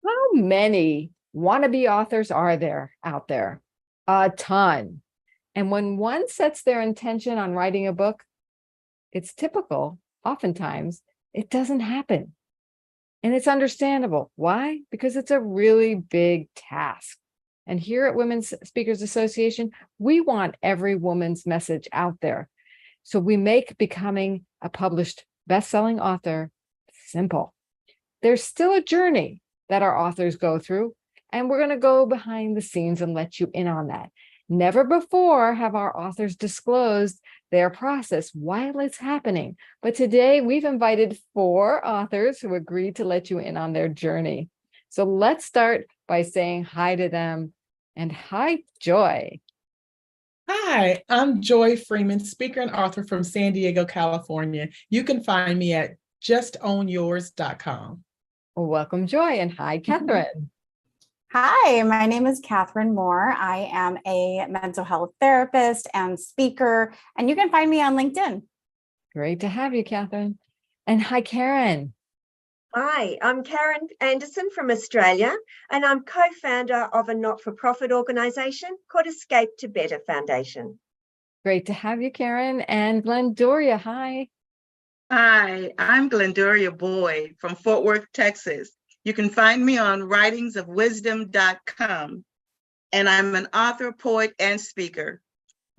How many wannabe authors are there out there? A ton. And when one sets their intention on writing a book, it's typical, oftentimes, it doesn't happen. And it's understandable. Why? Because it's a really big task. And here at Women's Speakers Association, we want every woman's message out there. So we make becoming a published best-selling author simple. There's still a journey that our authors go through, and we're going to go behind the scenes and let you in on that. Never before have our authors disclosed their process while it's happening. But today we've invited 4 authors who agreed to let you in on their journey. So let's start by saying hi to them. And hi, Joy. Hi, I'm Joy Freeman, speaker and author from San Diego, California. You can find me at justownyours.com. Welcome, Joy. And hi, Catherine. Hi, my name is Catherine Moore. I am a mental health therapist and speaker, and you can find me on LinkedIn. Great to have you, Catherine. And hi, Karen. Hi, I'm Karen Anderson from Australia, and I'm co-founder of a not-for-profit organisation called Escape to Better Foundation. Great to have you, Karen. And Glendoria, hi. Hi, I'm Glendoria Boyd from Fort Worth, Texas. You can find me on writingsofwisdom.com, and I'm an author, poet, and speaker.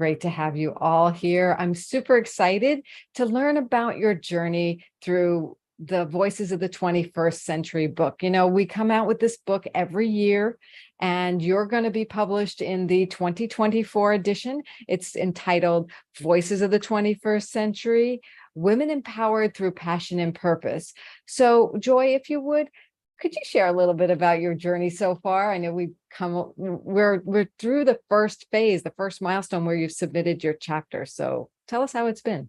Great to have you all here. I'm super excited to learn about your journey through the Voices of the 21st Century book. You know, we come out with this book every year, and you're going to be published in the 2024 edition. It's entitled Voices of the 21st Century, Women Empowered Through Passion and Purpose. So, Joy, if you would, could you share a little bit about your journey so far? I know we're through the first phase, the first milestone where you've submitted your chapter. So tell us how it's been.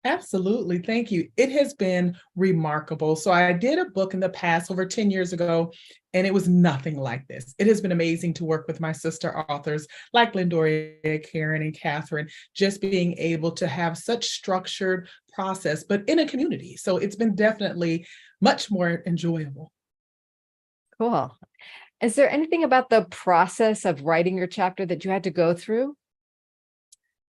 Absolutely. Thank you. It has been remarkable. So I did a book in the past over 10 years ago, and it was nothing like this. It has been amazing to work with my sister authors like Glendoria, Karen, and Catherine, just being able to have such structured process, but in a community. So it's been definitely much more enjoyable. Cool. Is there anything about the process of writing your chapter that you had to go through?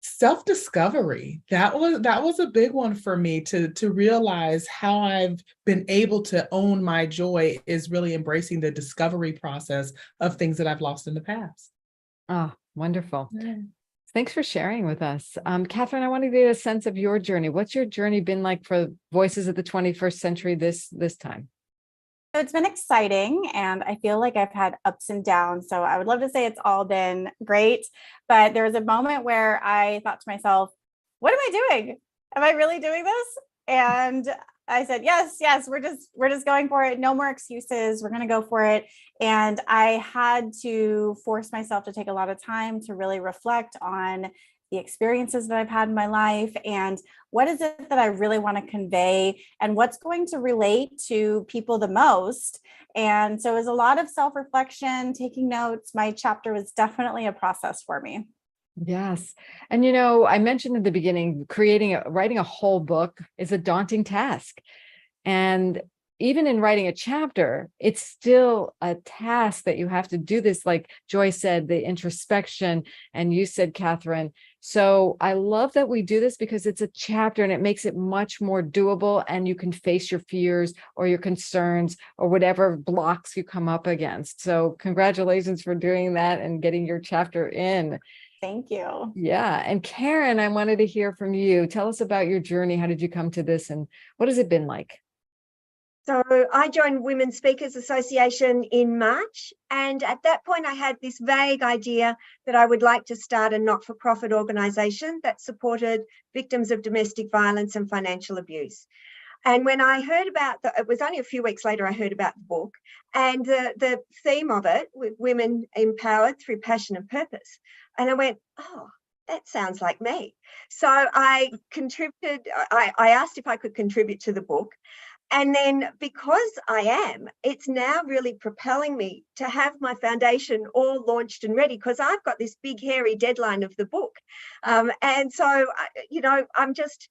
Self-discovery. That was a big one for me to realize how I've been able to own my joy is really embracing the discovery process of things that I've lost in the past. Oh, wonderful. Yeah. Thanks for sharing with us. Catherine, I want to get a sense of your journey. What's your journey been like for Voices of the 21st Century this time? So it's been exciting, and I feel like I've had ups and downs. So I would love to say it's all been great, but there was a moment where I thought to myself, what am I doing? Am I really doing this? And I said, yes, we're just going for it. No more excuses. We're going to go for it. And I had to force myself to take a lot of time to really reflect on the experiences that I've had in my life and what is it that I really want to convey and what's going to relate to people the most. And so it was a lot of self-reflection, taking notes. My chapter was definitely a process for me. Yes. And, you know, I mentioned at the beginning, writing a whole book is a daunting task. And even in writing a chapter, it's still a task that you have to do this, like Joy said, the introspection, and you said, Catherine. So I love that we do this because it's a chapter and it makes it much more doable, and you can face your fears or your concerns or whatever blocks you come up against. So congratulations for doing that and getting your chapter in. Thank you. Yeah. And Karen, I wanted to hear from you. Tell us about your journey. How did you come to this and what has it been like? So I joined Women's Speakers Association in March, and at that point I had this vague idea that I would like to start a not-for-profit organisation that supported victims of domestic violence and financial abuse. And when I heard about it was only a few weeks later I heard about the book and the theme of it, with women empowered through passion and purpose. And I went, oh, that sounds like me. So I contributed, I asked if I could contribute to the book. And then because I am, it's now really propelling me to have my foundation all launched and ready because I've got this big, hairy deadline of the book. And so, you know, I'm just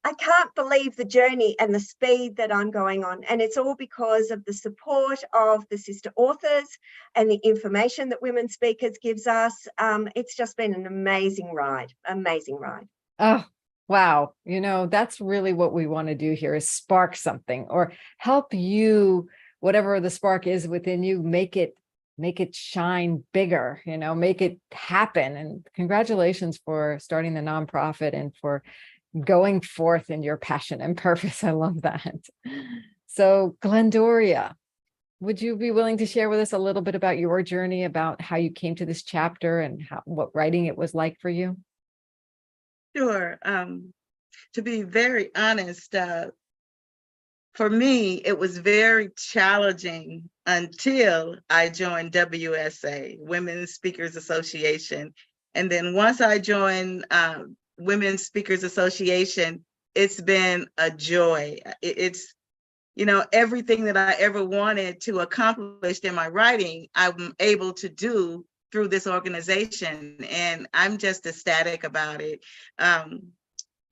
I can't believe the journey and the speed that I'm going on. And it's all because of the support of the sister authors and the information that Women Speakers gives us. It's just been an amazing ride, amazing ride. Oh, wow. That's really what we want to do here is spark something or help you, whatever the spark is within you, make it shine bigger, make it happen. And congratulations for starting the nonprofit and for going forth in your passion and purpose. I love that. So Glendoria, would you be willing to share with us a little bit about your journey, about how you came to this chapter and what writing it was like for you? Sure. To be very honest, for me, it was very challenging until I joined WSA, Women's Speakers Association. And then once I joined Women's Speakers Association, it's been a joy. It's, everything that I ever wanted to accomplish in my writing, I'm able to do through this organization. And I'm just ecstatic about it.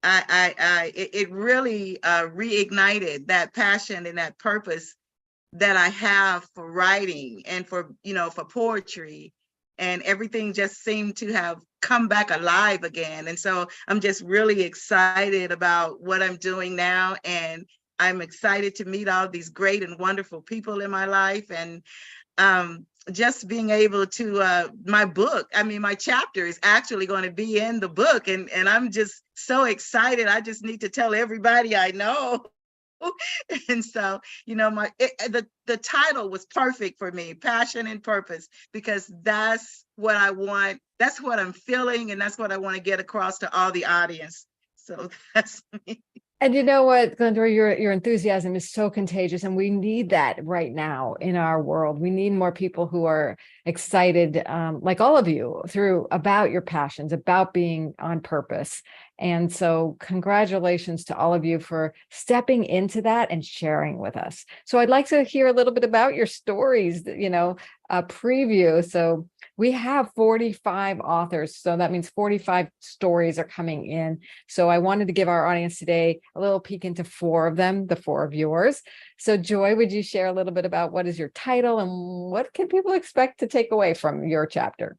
It really reignited that passion and that purpose that I have for writing and for poetry, and everything just seemed to have come back alive again. And so I'm just really excited about what I'm doing now, and I'm excited to meet all these great and wonderful people in my life, and just being able to my book, my chapter is actually going to be in the book, and I'm just so excited. I just need to tell everybody I know. And so, the title was perfect for me, Passion and Purpose, because that's what I want, that's what I'm feeling, and that's what I want to get across to all the audience. So that's me. And you know what, Glendoria, your enthusiasm is so contagious, and we need that right now in our world. We need more people who are excited, like all of you, about your passions, about being on purpose. And so congratulations to all of you for stepping into that and sharing with us. So I'd like to hear a little bit about your stories, a preview. So we have 45 authors. So that means 45 stories are coming in. So I wanted to give our audience today a little peek into 4 of them, the 4 of yours. So Joy, would you share a little bit about what is your title and what can people expect to take away from your chapter?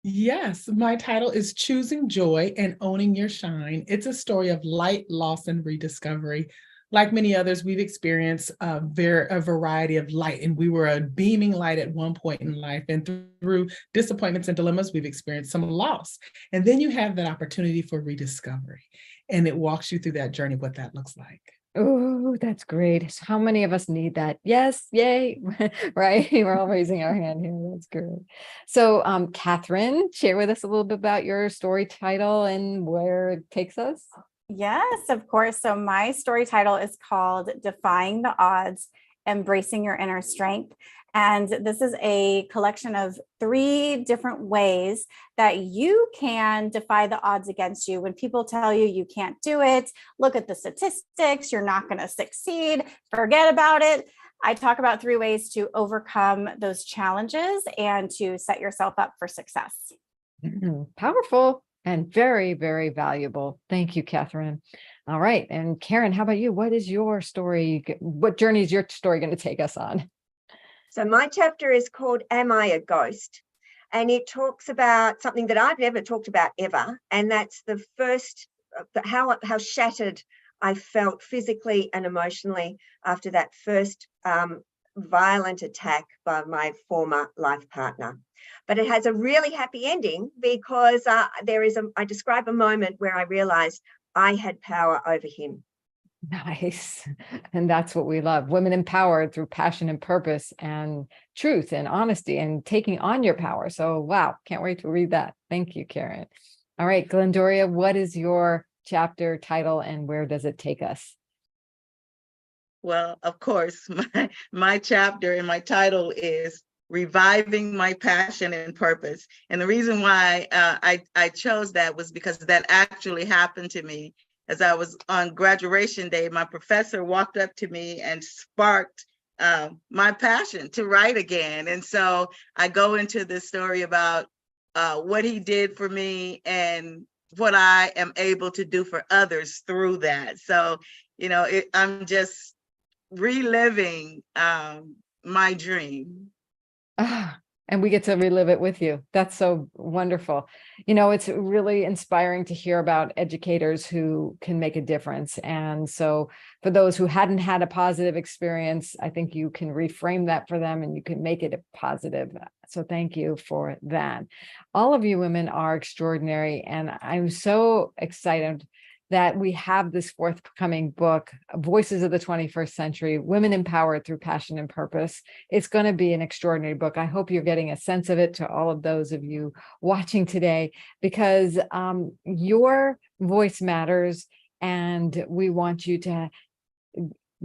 Yes, my title is Choosing Joy and Owning Your Shine. It's a story of light, loss, and rediscovery. Like many others, we've experienced a variety of light, and we were a beaming light at one point in life. And through disappointments and dilemmas, we've experienced some loss. And then you have that opportunity for rediscovery, and it walks you through that journey, what that looks like. Oh, that's great. So how many of us need that? Yes, yay, right? We're all raising our hand here. That's good. So, Catherine, share with us a little bit about your story title and where it takes us. Yes, of course. So my story title is called Defying the Odds, Embracing Your Inner Strength. And this is a collection of 3 different ways that you can defy the odds against you. When people tell you you can't do it, look at the statistics, you're not going to succeed, forget about it. I talk about 3 ways to overcome those challenges and to set yourself up for success. Powerful and very, very valuable. Thank you, Catherine. All right. And Karen, how about you? What is your story? What journey is your story going to take us on? So my chapter is called Am I a Ghost? And it talks about something that I've never talked about ever. And that's the first, how shattered I felt physically and emotionally after that first violent attack by my former life partner. But it has a really happy ending because I describe a moment where I realized I had power over him. Nice. And that's what we love. Women empowered through passion and purpose and truth and honesty and taking on your power. So, wow, can't wait to read that. Thank you, Karen. All right, Glendoria, what is your chapter title and where does it take us? Well, of course, my chapter and my title is Reviving My Passion and Purpose. And the reason why I chose that was because that actually happened to me. As I was on graduation day, my professor walked up to me and sparked my passion to write again. And so I go into this story about what he did for me and what I am able to do for others through that. So, I'm just reliving my dream. Ah, and we get to relive it with you. That's so wonderful. It's really inspiring to hear about educators who can make a difference. And so for those who hadn't had a positive experience, I think you can reframe that for them and you can make it a positive. So thank you for that. All of you women are extraordinary. And I'm so excited that we have this forthcoming book, Voices of the 21st Century, Women Empowered Through Passion and Purpose. It's going to be an extraordinary book. I hope you're getting a sense of it, to all of those of you watching today, because your voice matters, and we want you to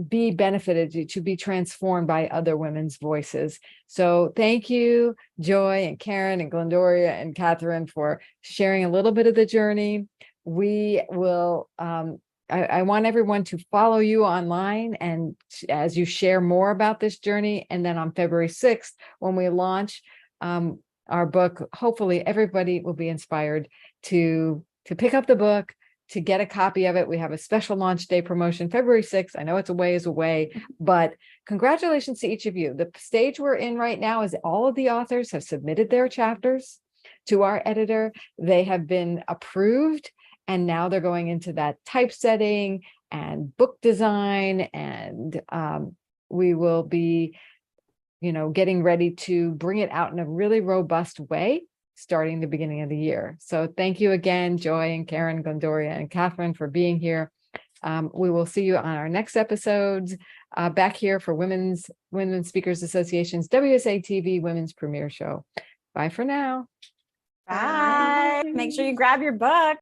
be benefited, to be transformed by other women's voices. So thank you, Joy and Karen and Glendoria and Catherine, for sharing a little bit of the journey. We will, I want everyone to follow you online, and as you share more about this journey. And then on February 6th, when we launch our book, hopefully everybody will be inspired to pick up the book, to get a copy of it. We have a special launch day promotion, February 6th. I know it's a ways away, but congratulations to each of you. The stage we're in right now is all of the authors have submitted their chapters to our editor. They have been approved. And now they're going into that typesetting and book design. And we will be, getting ready to bring it out in a really robust way, starting the beginning of the year. So thank you again, Joy and Karen, Glendoria and Catherine, for being here. We will see you on our next episodes back here for Women Speakers Association's WSA TV Women's Premiere Show. Bye for now. Bye. Make sure you grab your book.